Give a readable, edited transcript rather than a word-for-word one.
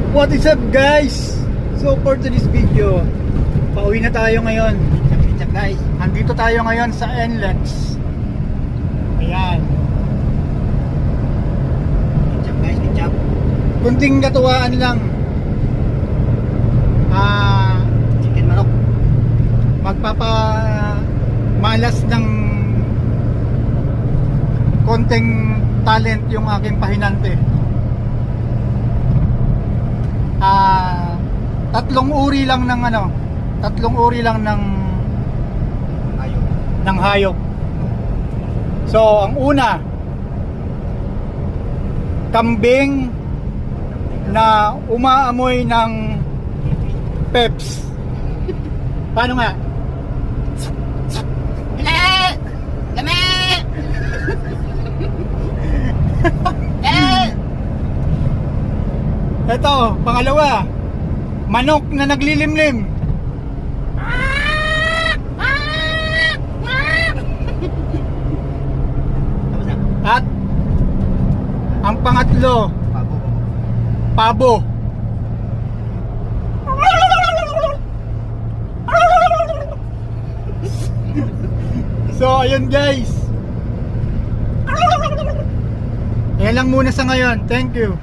What is up guys? So for today's video, pauwi na tayo ngayon. What's up guys? Andito tayo ngayon sa NLEX. Ayan. What's up guys? What's up? Kunting katuwaan lang. Chicken manok. Magpapamalas ng konting talent yung aking pahinante. Tatlong uri lang ng Ayun. ng hayop. So, ang una, kambing na umaamoy ng Peps. Paano nga? Ito, pangalawa, manok na naglilimlim. At ang pangatlo, pabo. So, ayun guys. Yan lang muna sa ngayon. Thank you.